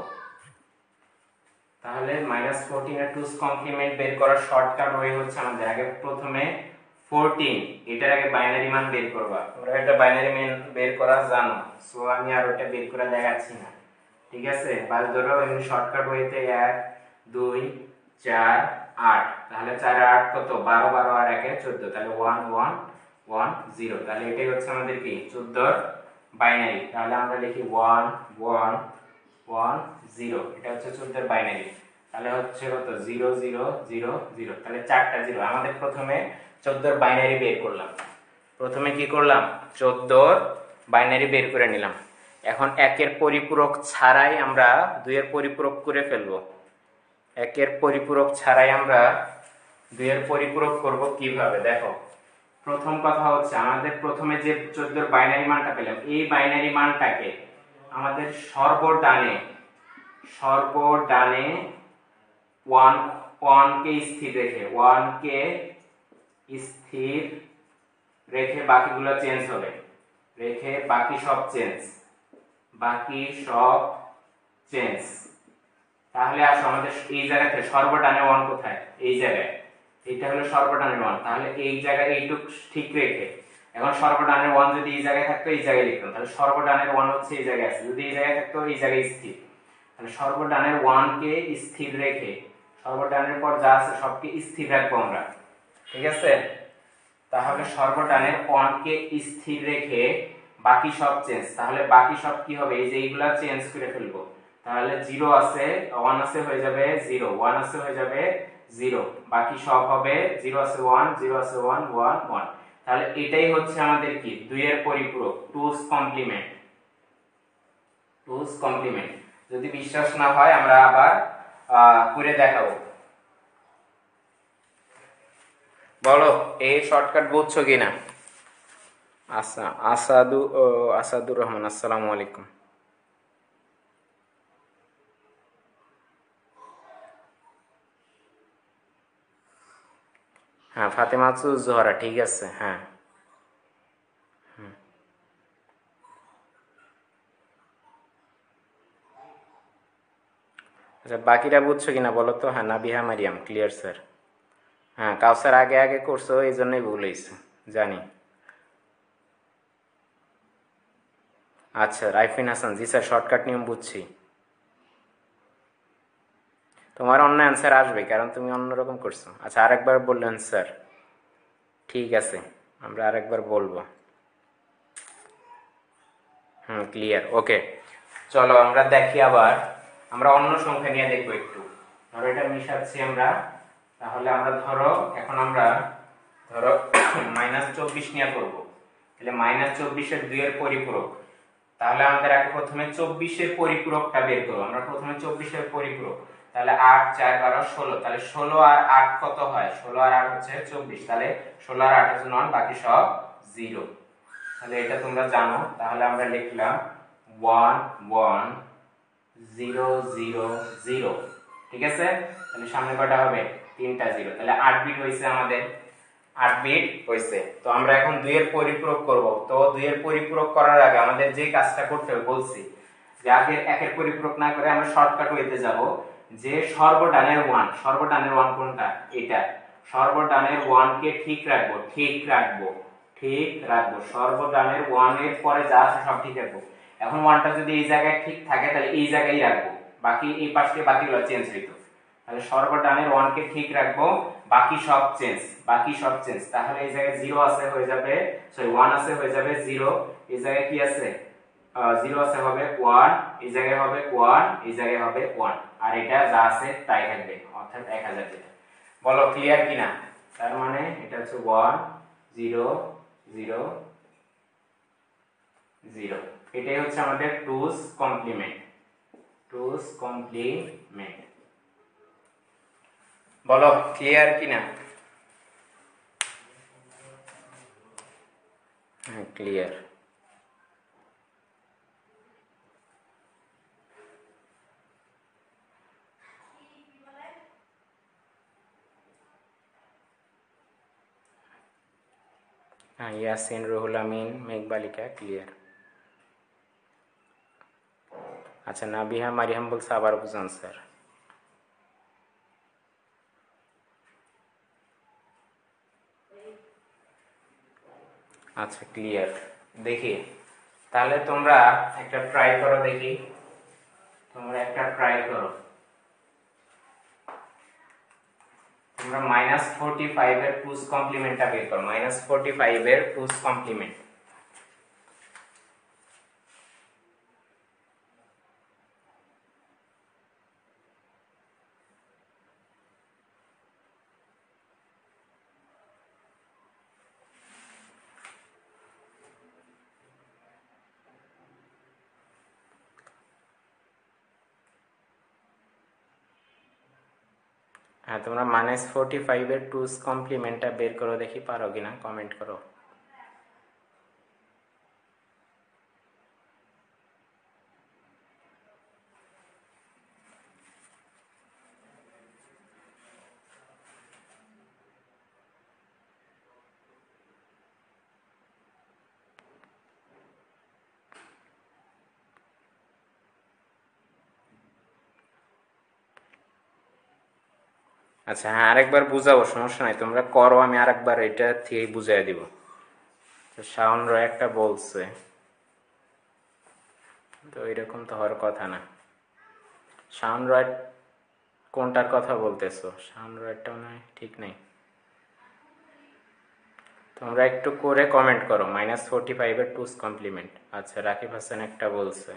তাহলে -14 এর 2's কমপ্লিমেন্ট বের করার শর্টকাট ওয়ে হচ্ছে আমাদের আগে প্রথমে 14 এটার আগে বাইনারি মান বের করবা। তোমরা এটা বাইনারি মান বের করা জানো, সো আমি আর ওটা বের করে দেখাচ্ছি না, ঠিক আছে। বাস ধরো এমনি শর্টকাট ওয়েতে 1 2 4 8, তাহলে 4 আর 8 কত, 12 12 আর 1 14, তাহলে 1 1 1 0, তাহলে এটাই হচ্ছে আমাদের কি 14 বাইনারি। তাহলে আমরা লিখি 1 1 1 0, এটা হচ্ছে 14 বাইনারি। তাহলে হচ্ছে কত 0 0 0 0, তাহলে চারটা 0। আমাদের প্রথমে 14 বাইনারি বের করলাম, প্রথমে কি করলাম 14 বাইনারি বের করে নিলাম। এখন 1 এর পরিপূরক ছাড়াই আমরা 2 এর পরিপূরক করে ফেলবো। 1 এর পরিপূরক ছাড়াই আমরা 2 এর পরিপূরক করব কিভাবে, দেখো প্রথম কথা হচ্ছে আমাদের প্রথমে যে 14 বাইনারি মানটা পেলাম, এই বাইনারি মানটাকে আমাদের সর্বডানে 1 কে স্থির রেখে, 1 কে স্থির রেখে বাকিগুলো চেঞ্জ হবে, রেখে বাকি সব চেঞ্জ। তাহলে আসো আমাদের এই জায়গাতে সর্বডানে 1 কোথায়, এই জায়গায়, এটা হলো সর্বডানের 1, তাহলে এই জায়গায় এইটুক ঠিক রেখে এখন সর্বডানের 1 যদি এই জায়গায় থাকতো এই জায়গায় লিখতাম, তাহলে সর্বডানের 1 হচ্ছে এই জায়গায় আছে, যদি এই জায়গায় থাকতো এই জায়গায় স্থির, তাহলে সর্বডানের 1 কে স্থির রেখে সর্বডানের পর যা আছে সবকে স্থির রাখবো আমরা, ঠিক আছে। তাহলে সর্বডানের 1 কে স্থির রেখে বাকি সব চেঞ্জ, তাহলে বাকি সব কি হবে, এই যে এইগুলা চেঞ্জ করে ফেলবো। তাহলে 0 আছে 1 আছে হয়ে যাবে 0, 1 আছে হয়ে যাবে 0, বাকি সব হবে 0 আছে 1 0 আছে 1 1 1। তাহলে এটাই হচ্ছে আমাদের কি 2 এর পরিপূরক, 2's কমপ্লিমেন্ট। টুস কমপ্লিমেন্ট। যদি বিশ্বাস না হয় আমরা আবার করে দেখাবো। বলো এই শর্টকাট বুঝছো কিনা? আচ্ছা, আসাদুর রহমান, আসসালামু আলাইকুম। হ্যাঁ, ফাতেমা জোহরা, ঠিক আছে। হ্যাঁ, আচ্ছা বাকিরা বুঝছো কিনা বলো তো? হ্যাঁ, নাবিহা মারিয়াম, ক্লিয়ার স্যার। হ্যাঁ, কাউসার আগে আগে করছো, এই জন্যই ভুল হয়েছে, জানি। আচ্ছা, রাইফিন হাসান, জি স্যার, শর্টকাট নিয়ম বুঝছি। তোমার অন্য অ্যান্সার আসবে, কারণ তুমি অন্যরকম করছো। আচ্ছা, আরেকবার বললেন স্যার। ঠিক আছে, আমরা আরেকবার বলবো। ক্লিয়ার, ওকে। চলো আমরা দেখি আবার, আমরা অন্য সংখ্যা নিয়ে দেখবো একটু। ধরো এটা মিশাচ্ছি আমরা, তাহলে আমরা ধরো এখন আমরা ধরো -24 নিয়ে করব। তাহলে -24-এর 2 এর পরিপূরক। তাহলে আমাদের আগে প্রথমে 24-এর পরিপূরকটা বের করব। আমরা প্রথমে 24-এর পরিপূরক, তাহলে 8 4 12 16, তাহলে 16 আর 8 কত হয়? 16 আর 8 হচ্ছে 24, তাহলে 16 আর 8 হচ্ছে 9, বাকি সব 0। তাহলে এটা তোমরা জানো। তাহলে আমরা লিখলাম 1 1 0 0 0, ঠিক আছে। তাহলে সামনে কয়টা হবে? 3টা 0, তাহলে 8 বিট হইছে আমাদের, 8 বিট হইছে। তো আমরা এখন 2 এর পরিপূরক করব। তো 2 এর পরিপূরক করার আগে আমাদের যে কাজটা করতে হবে বলছি, যে আগে 1 এর পরিপূরক না করে আমরা শর্টকাট ওয়েতে যাব, যে সর্বডানের 1, সর্বডানের 1 কোনটা? এটা। সর্বডানের 1 কে ঠিক রাখবো, ঠিক রাখবো, ঠিক রাখবো। সর্বডানের 1 এর পরে যা আছে সব ঠিক রাখবো। এখন 1টা যদি এই জায়গায় ঠিক থাকে তাহলে এই জায়গায় রাখবো, বাকি এই পাশে বাকিগুলো চেঞ্জ হইতো। তাহলে সর্বডানের 1 কে ঠিক রাখবো, বাকি সব চেঞ্জ, বাকি সব চেঞ্জ। তাহলে এই জায়গায় 0 আছে, হয়ে যাবে, সরি 1 আছে, হয়ে যাবে 0। এই জায়গায় কি আছে? 0 আছে, হবে 1। এই জায়গায় হবে 1, এই জায়গায় হবে 1, আর এটা যা আছে তাই থাকবে, অর্থাৎ 1000 যেটা। বলো ক্লিয়ার কিনা? তার মানে এটা হচ্ছে 1 0 0 0। এটাই হচ্ছে আমাদের টুস কমপ্লিমেন্ট, টুস কমপ্লিমেন্ট। বলো ক্লিয়ার কিনা? হ্যাঁ, ক্লিয়ার। হ্যাঁ, ইয়াসিন, রুহুল আমিন, মেঘবালিকা, ক্লিয়ার। আচ্ছা, নাবিহা মারিয়াম বলছে আবার বুঝান স্যার। আচ্ছা, ক্লিয়ার। দেখি, তাহলে তোমরা একটা ট্রাই করো, দেখি তোমরা একটা ট্রাই করো। তোমরা -45 এর টুস কমপ্লিমেন্টটা বের করো, -45 এর টুস কমপ্লিমেন্ট। হ্যাঁ, তোমরা -45 এর টুস কমপ্লিমেন্টটা বের করো, দেখি পারো কিনা, কমেন্ট করো। আচ্ছা, হ্যাঁ, আরেকবার বুঝাবো, সমস্যা নাই, তোমরা করো, আমি আরেকবার এটা থেকে বুঝাই দিব। শাওন রয় একটা বলছে, তো এরকম তো হওয়ার কথা না। শাওন রয় কোনটার কথা বলতেছো? শাওন রয়টা মনে হয় ঠিক নেই। তোমরা একটু করে কমেন্ট করো, -45 এর টুস কমপ্লিমেন্ট। আচ্ছা, রাকিব হাসান একটা বলছে,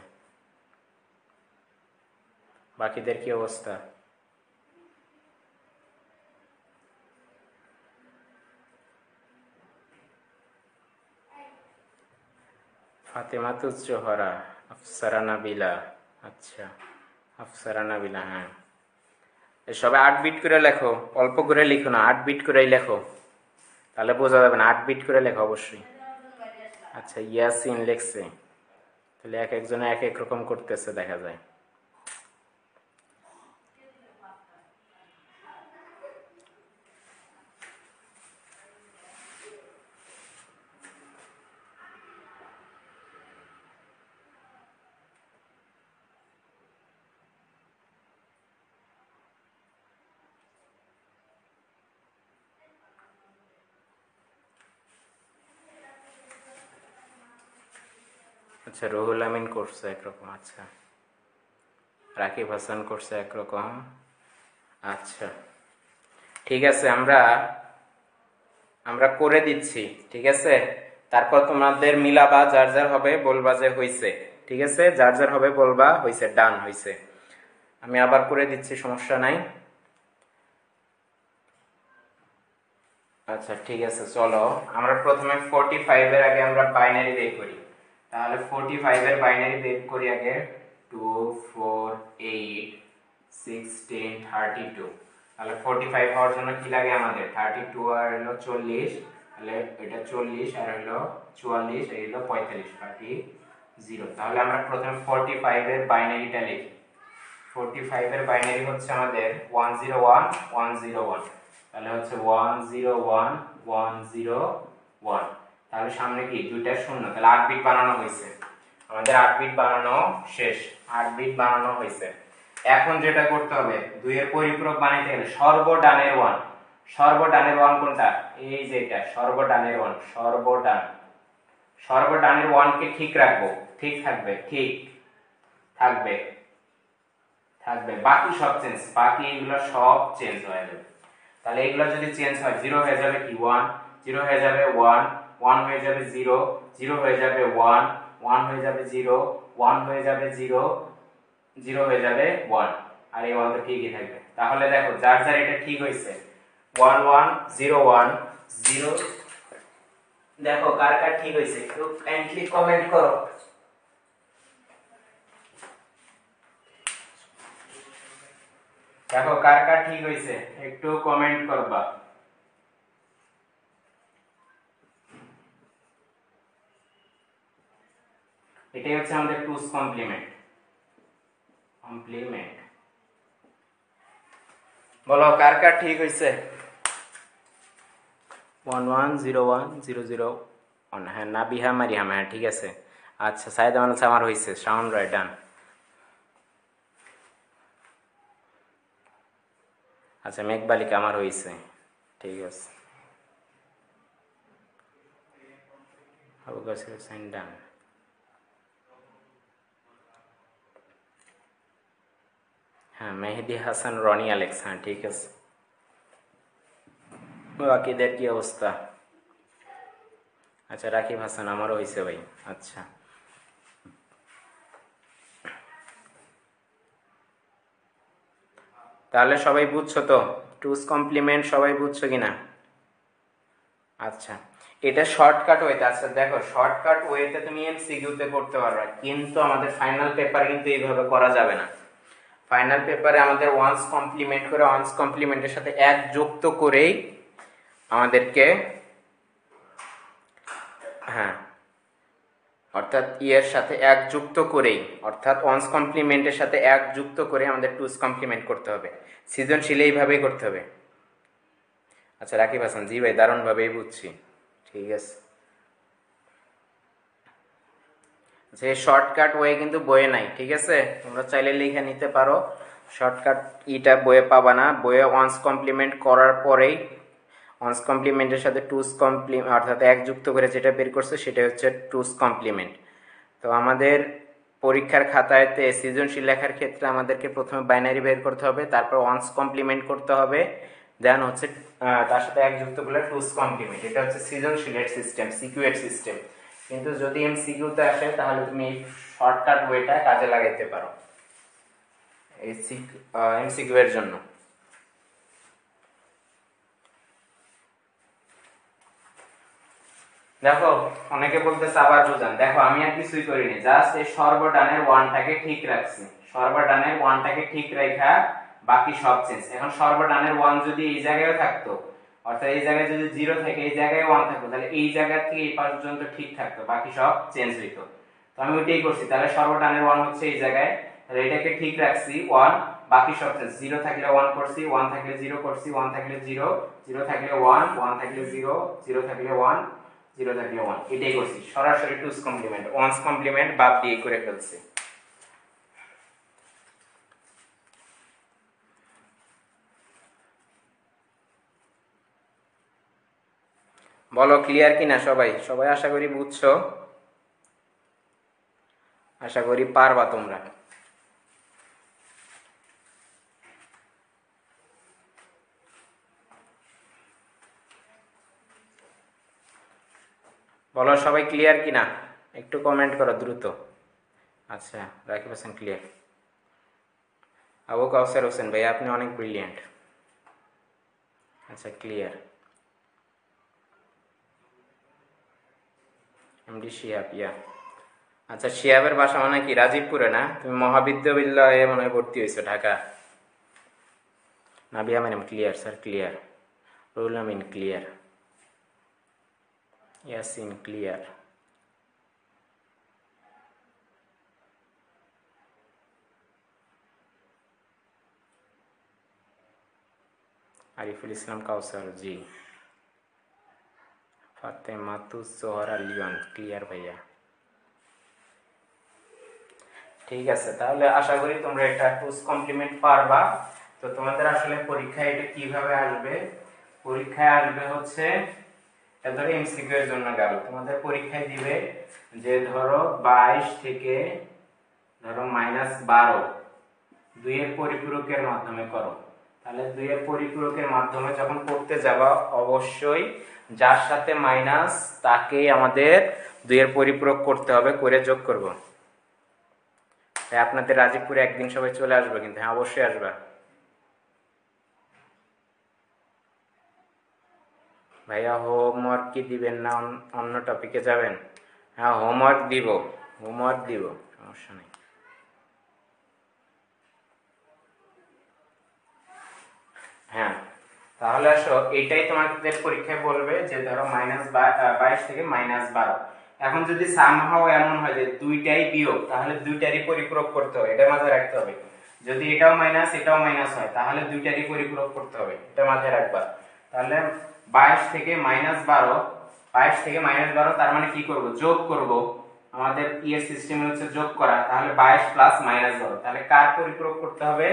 বাকিদের কি অবস্থা? ফাতেমাতুজ জোহরা, আফসারা নাবিলা, আচ্ছা আফসারা নাবিলা, হ্যাঁ সবাই 8 বিট করে লেখো, অল্প করে লিখো না, 8 বিট করেই লেখো, তাহলে বোঝা যাবে না, 8 বিট করে লেখো অবশ্যই। আচ্ছা ইয়াসিন লেখছে, তাহলে এক একজনে এক এক রকম করতেছে দেখা যায়। আচ্ছা রুহুল আমিন করছে একরকম, আচ্ছা রাকিব হাসান করছে একরকম, আচ্ছা ঠিক আছে, আমরা আমরা করে দিচ্ছি, ঠিক আছে। তারপর তোমাদের মিলাবা, যার যার হবে বলবা যে হইছে, ঠিক আছে, যার যার হবে বলবা হইছে, ডান হইছে। আমি আবার করে দিচ্ছি, সমস্যা নাই। আচ্ছা ঠিক আছে, চলো আমরা প্রথমে 45 এর আগে আমরা বাইনারি বের করি। তাহলে 45 এর বাইনারি বের করি আগে, 2 4 8 16 32। তাহলে 45 হওয়ার জন্য কি লাগে আমাদের, 32 আর হলো 40, তাহলে এটা 40 আর হলো 44, এই হলো 45, 30। তাহলে আমরা প্রথমে 45 এর বাইনারিটা লিখি। 45 এর বাইনারি হচ্ছে আমাদের 101 101, তাহলে হচ্ছে 101 101। তাহলে সামনে কি দুইটা শূন্য, তাহলে 8 বিট বানানো হয়েছে, আমাদের 8 বিট বানানো শেষ, 8 বিট বানানো হয়েছে। এখন যেটা করতে হবে, 2 এর পরিপূরক বানাইতে গেলে সর্বডানের 1, সর্বডানের 1 কোনটা, এই যে এটা সর্বডানের 1, সর্বডান, সর্বডানের 1 কে ঠিক রাখবো, ঠিক থাকবে, ঠিক থাকবে, থাকবে, বাকি সব চেঞ্জ, বাকি এগুলো সব চেঞ্জ হয়ে যাবে। তাহলে এগুলো যদি চেঞ্জ হয়, 0 হয়ে যাবে কি 1, 0 হয়ে যাবে 1, 1 হয়ে যাবে 0, 0 হয়ে যাবে 1, 1 হয়ে যাবে 0, 1 হয়ে যাবে 0, 0 হয়ে যাবে 1, আর এই 1 তো ঠিকই থাকবে। তাহলে দেখো যার যার এটা ঠিক হইছে, 1 1 0 1 0, দেখো কার কার ঠিক হইছে একটু কাইন্ডলি কমেন্ট করো। দেখো কার কার ঠিক হইছে একটু কমেন্ট করবা। এটাই হচ্ছে আমাদের টুস কমপ্লিমেন্ট, কমপ্লিমেন্ট, বলো কার কার ঠিক হইছে। 1 1 0 1 0 0 1, হ্যাঁ নাবিহা মারিহাম, হ্যাঁ ঠিক আছে। আচ্ছা সাইদ আমান আমার হইছে, সাউন্ড রাইট, ডান। আচ্ছা মেঘবালিকা আমার হইছে, ঠিক আছে। আবু কাসির হোসেন ডান। হ্যাঁ মেহেদি হাসান রনি আলেক্স, হ্যাঁ ঠিক আছে। বাকিদের কি অবস্থা? আচ্ছা রাকিব হাসান আমারও হইছে ভাই, আচ্ছা তাহলে সবাই বুঝছো তো টুস কমপ্লিমেন্ট, সবাই বুঝছো কিনা? আচ্ছা এটা শর্টকাট ওয়েতে, আচ্ছা দেখো শর্টকাট ওয়েতে তুমি এমসিকিউতে করতে পারবে, কিন্তু আমাদের ফাইনাল পেপারে কিন্তু এইভাবে করা যাবে না। ফাইনাল পেপারে আমাদের ওয়ান্স কমপ্লিমেন্ট করে, ওয়ান্স কমপ্লিমেন্টের সাথে এক যুক্ত করেই আমাদেরকে, হ্যাঁ অর্থাৎ এর সাথে এক যুক্ত করেই, অর্থাৎ ওয়ান্স কমপ্লিমেন্টের সাথে এক যুক্ত করে আমাদের টুস কমপ্লিমেন্ট করতে হবে, সৃজনশীল এইভাবেই করতে হবে। আচ্ছা রাকিব হাসান, জি ভাই দারুণভাবেই বুঝছি, ঠিক আছে। যে শর্টকাট ওয়ে কিন্তু বইয়ে নাই, ঠিক আছে, তোমরা চাইলে লিখে নিতে পারো, শর্টকাট ইটা বইয়ে পাবা না, বইয়ে ওয়ান্স কমপ্লিমেন্ট করার পরেই ওয়ান্স কমপ্লিমেন্টের সাথে টুস কমপ্লিমেন্ট অর্থাৎ এক যুক্ত করে যেটা বের করছে সেটা হচ্ছে টুস কমপ্লিমেন্ট। তো আমাদের পরীক্ষার খাতায়তে সৃজনশীল লেখার ক্ষেত্রে আমাদেরকে প্রথমে বাইনারি বের করতে হবে, তারপর ওয়ান্স কমপ্লিমেন্ট করতে হবে, দেন হচ্ছে তার সাথে এক যুক্ত করলে টুস কমপ্লিমেন্ট, এটা হচ্ছে সৃজনশীলের সিস্টেম, সিকিউএর সিস্টেম। কিন্তু যদি এমসিকিউতে আসে তাহলে তুমি এই শর্টকাট ওয়েটা কাজে লাগাইতে পারো এই এমসিকিউ এর জন্য। দেখো অনেকে বলতেছে আবার বুঝান, দেখো আমি আর কিছুই করিনি, জাস্ট এই সর্বডানের ওয়ানটাকে ঠিক রাখছি, সর্বডানের ওয়ানটাকে ঠিক রেখা বাকি সব চেঞ্জ। এখন সর্বডানের ওয়ান যদি এই জায়গায় থাকতো, অর্থাৎ এই জায়গায় যদি 0 থাকে এই জায়গায় 1 থাকতো, তাহলে এই জায়গা থেকে এই পর্যন্ত ঠিক থাকতো, বাকি সব চেঞ্জ হইতো। তো আমি ওইটাই করছি, তাহলে সর্বডানের 1 হচ্ছে এই জায়গায়, তাহলে এটাকে ঠিক রাখছি 1, বাকি সব চেঞ্জ। 0 থাকলে 1 করছি, 1 থাকলে 0 করছি, 1 থাকলে 0, 0 থাকলে 1, 1 থাকলে 0, 0 থাকলে 1, 0 থাকলে 1, এটাই করছি। সরাসরি 2's কমপ্লিমেন্ট 1's কমপ্লিমেন্ট বাদ দিয়ে করে ফেলছি। বলো ক্লিয়ার কিনা সবাই? সবাই আশা করি বুঝছো, আশা করি পারবা তোমরা। বলো সবাই ক্লিয়ার কিনা, একটু কমেন্ট করো দ্রুত। আচ্ছা রাকিব হোসেন ক্লিয়ার। আবু কাউসার হোসেন ভাই আপনি অনেক ব্রিলিয়েন্ট। আচ্ছা ক্লিয়ার। এমডি শিহাব, ইয়া আচ্ছা শিহাবের বাসা মানে কি রাজীবপুরে না? তুমি মহাবিদ্যালয়ে মনে হয় ভর্তি হয়েছো Dhaka. Nabia madam clear, sir clear. Rul Amin clear, Yasin clear. Ariful Islam Kawsar ji. Fatematus Zohra Leon clear ভাইয়া। ঠিক আছে, তাহলে আশা করি তোমরা এটা 2's কমপ্লিমেন্ট পারবা। তো তোমাদের আসলে পরীক্ষায় এটা কিভাবে আসবে? পরীক্ষায় আসবে হচ্ছে ধরো এমসিকিউ এর জন্য গেল, তোমাদের পরীক্ষায় দিবে যে ধরো 22 থেকে ধরো -12 2 এর পরিপূরকের মাধ্যমে করো। তাহলে 2 এর পরিপূরকের মাধ্যমে যখন করতে যাবা অবশ্যই যার সাথে মাইনাস তাকেই আমাদের 2 এর পরিপূরক করতে হবে, করে যোগ করব। তাই আপনাদের রাজীবপুরে একদিন সবাই চলে আসবে কিন্তু, হ্যাঁ অবশ্যই আসবা। ভাইয়া হোমওয়ার্ক কি দিবেন না অন্য টপিকে যাবেন? হ্যাঁ হোমওয়ার্ক দিব, হোমওয়ার্ক দিব, সমস্যা নেই। হ্যাঁ তাহলে আসো এটাই তোমাদের পরীক্ষায় বলবে যে ধরো -22 থেকে -12। এখন যদি সামহাও এমন হয় যে দুইটাই বিয়োগ, তাহলে দুইটারই পরিপূরক করতে হবে, এটা মাথায় রাখতে হবে। যদি এটাও মাইনাস এটাও মাইনাস হয় তাহলে দুইটারই পরিপূরক করতে হবে, এটা মাথায় রাখবা। তাহলে 22 থেকে -12, 22 থেকে -12 তার মানে কি করব? যোগ করব। আমাদের এর সিস্টেম হচ্ছে যোগ করা, তাহলে 22 প্লাস -12, তাহলে কার পরিপূরক করতে হবে?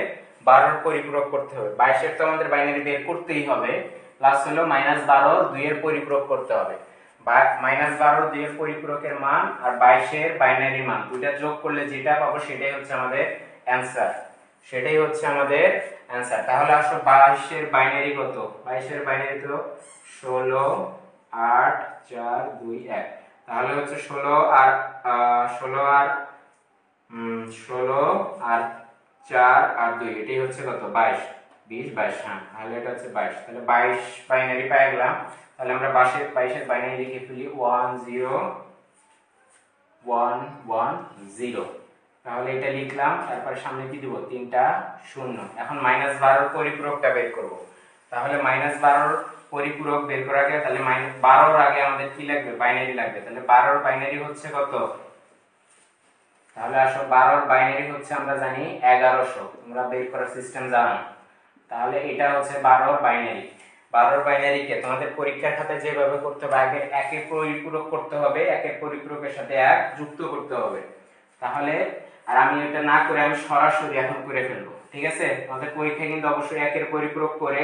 12 এর পরিপূরক করতে হবে। 22 এর তো আমাদের বাইনারি বের করতেই হবে, প্লাস হলো -12 2 এর পরিপূরক করতে হবে। -12 2 এর পরিপূরকের মান আর 22 এর বাইনারি মান দুইটা যোগ করলে যেটা পাবো সেটাই হচ্ছে আমাদের অ্যানসার, সেটাই হচ্ছে আমাদের অ্যানসার। তাহলে আসো 22 এর বাইনারি কত? 22 এর বাইনারি তো 16 8 4 2 1, তাহলে হচ্ছে 16 আর 4 আর 2, এটাই হচ্ছে কত? 22, 20 22, হ্যাঁ তাহলে এটা হচ্ছে 22। তাহলে 22 বাইনারি পেয়ে গেলাম। তাহলে আমরা 22 এর বাইনারি লিখে ফেলি 1 0 1 1 0। তাহলে এটা লিখলাম, তারপর সামনে কি দিব? 3টা 0। এখন -12 এর পরিপূরকটা বের করব। তাহলে -12 এর পরিপূরক বের করার আগে তাহলে -12 এর আগে আমাদের কি লাগবে? বাইনারি লাগবে। তাহলে 12 এর বাইনারি হচ্ছে কত? তাহলে আসো 12 এর বাইনারি হচ্ছে আমরা জানি 1100, তোমরা বের করার সিস্টেম জানো। তাহলে এটা হচ্ছে 12 এর বাইনারি। 12 এর বাইনারি কে তোমাদের পরীক্ষার খাতায় যেভাবে করতে হবে, আগে একের পরিপূরক করতে হবে, একের পরিপূরকের সাথে 1 যুক্ত করতে হবে। তাহলে আর আমি এটা না করে আমি সরাসরি এখন করে ফেলবো, ঠিক আছে? তোমাদের পরীক্ষায় কিন্তু অবশ্যই একের পরিপূরক করে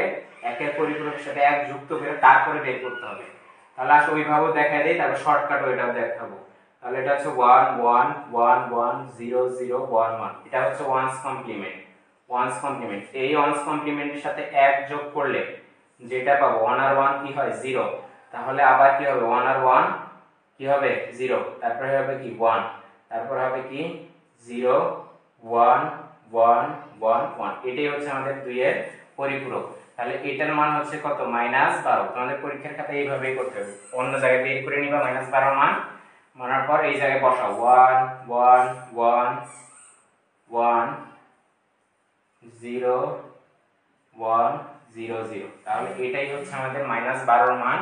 একের পরিপূরকের সাথে 1 যুক্ত করে তারপরে বের করতে হবে। তাহলে আসলে ওইভাবে দেখাই দেই, তারপর শর্টকাট ওইটাও দেখাবো। তাহলে এটা হচ্ছে 1 1 1 1 0 0 1 1, এটা হচ্ছে 1's কমপ্লিমেন্ট। 1's কমপ্লিমেন্ট, এই 1's কমপ্লিমেন্টের সাথে 1 যোগ করলে যেটা পাবো 1 আর 1 কি হয়? 0। তাহলে আবার কি হবে? 1 আর 1 কি হবে? 0। তারপরে হবে কি? 1। তারপর হবে কি? 0 1 1 1 1, এটাই হচ্ছে আমাদের 2 এর পরিপূরক। তাহলে এটার মান হচ্ছে কত -12। তোমাদের পরীক্ষার খাতায় এইভাবেই করতে হবে, অন্য জায়গায় বের করে নিবা -12 মান, মানার পর এই জায়গায় বসাও 1 1 1 1 0 1 0 0। তাহলে এটাই হচ্ছে আমাদের -12 মান।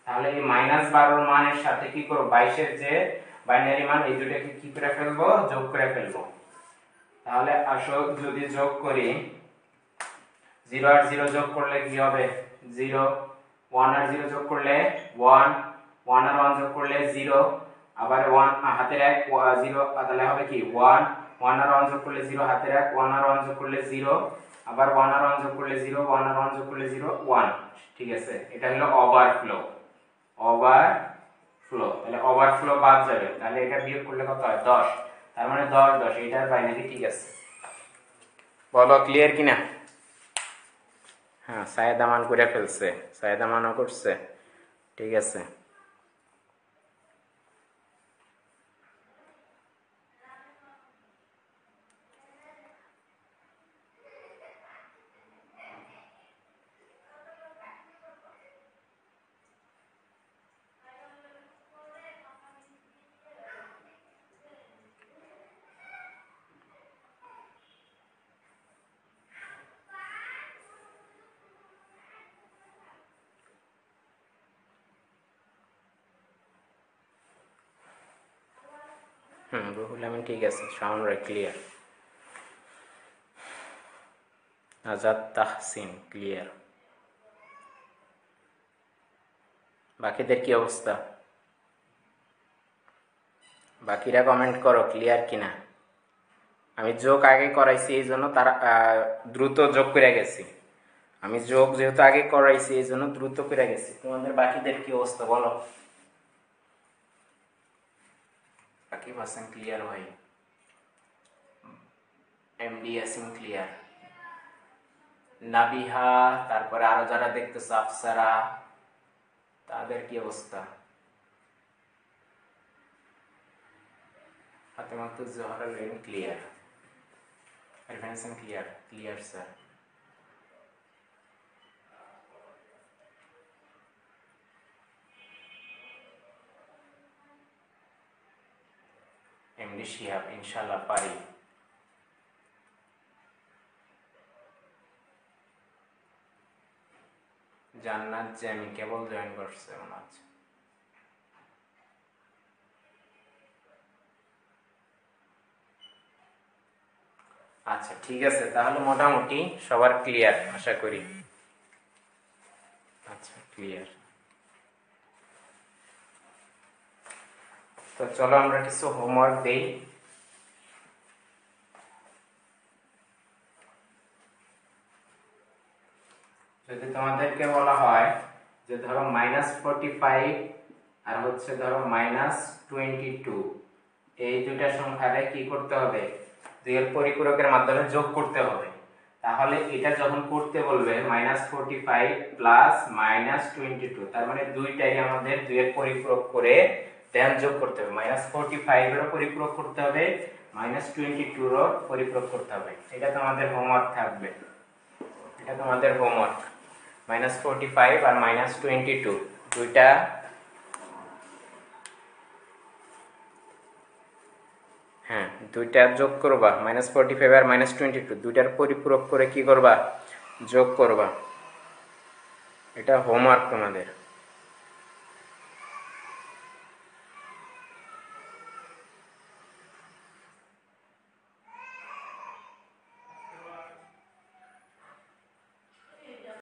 তাহলে এই -12 মানের সাথে কি করব, 22 এর যে বাইনারি মান এই দুটোকে কি করে ফেলবো, যোগ করে ফেলবো। তাহলে আসো যদি যোগ করি, 0 আর 0 যোগ করলে কি হবে 0, 1 আর 0 যোগ করলে 1, 1 আর 1 যোগ করলে 0, আবার 1 হাতের 1 0, তাহলে হবে কি 1, 1 আর 1 যোগ করলে 0 হাতের 1, 1 আর 1 যোগ করলে 0, আবার 1 আর 1 যোগ করলে 0, 1 আর 1 যোগ করলে 0 1। ঠিক আছে, এটা হলো ওভারফ্লো। তাহলে ওভারফ্লো বাদ যাবে, তাহলে এটা বিয়োগ করলে কত হয় 10। তার মানে 10 10 এটার বাইনারি ঠিক আছে। বলো ক্লিয়ার কিনা? হ্যাঁ, সায়েদা মান করে ফেলছে, সায়েদা মানও করছে। ঠিক আছে, রুহুল আমিন ঠিক আছে, sound clear. Azad Tahsin clear. বাকিদের কি অবস্থা? বাকিরা কমেন্ট করো ক্লিয়ার কিনা। আমি যোগ আগে করাইছি এই জন্য তারা দ্রুত যোগ করে গেছি। আমি যোগ যেহেতু আগে করাইছি এই জন্য দ্রুত করে গেছি। তোমাদের বাকিদের কি অবস্থা বলো? বাকি পার্সেন্ট ক্লিয়ার ভাই, এমডি আসিম ক্লিয়ার, নাবিহা, তারপরে আরো যারা দেখতেছো আফসারা, তাদের কি অবস্থা? Fatematuz Zohra lane clear, Irfan Hasan clear, clear sir. MD Shihab ইনশাআল্লাহ পারি। জান্নাত জ্যামি কেবল জয়েন করছে মনে হচ্ছে। আচ্ছা ঠিক আছে, তাহলে মোটামুটি সবার ক্লিয়ার আশা করি। আচ্ছা ক্লিয়ার। তো চলো আমরা কিছু হোমওয়ার্ক দেই। যদি তোমাদেরকে বলা হয় যে ধরো -45 আর হচ্ছে ধরো -22, এই দুইটা সংখ্যারে কি করতে হবে, দুইয়ের পরিপূরকের মাধ্যমে যোগ করতে হবে। তাহলে এটা যখন করতে বলবে -45 প্লাস -22, তার মানে দুইটাই আমাদের দুইয়ের পরিপূরক করে দেন যোগ করতে হবে। -45 এরও পরিপূরক করতে হবে, -22 এরও পরিপূরক করতে হবে। এটা তোমাদের হোমওয়ার্ক থাকবে, এটা তোমাদের হোমওয়ার্ক। -45 আর -22 দুইটা দুইটা যোগ করবা, -45 আর -22 দুইটার পরিপূরক করে কি করবা, যোগ করবা। এটা হোমওয়ার্ক তোমাদের।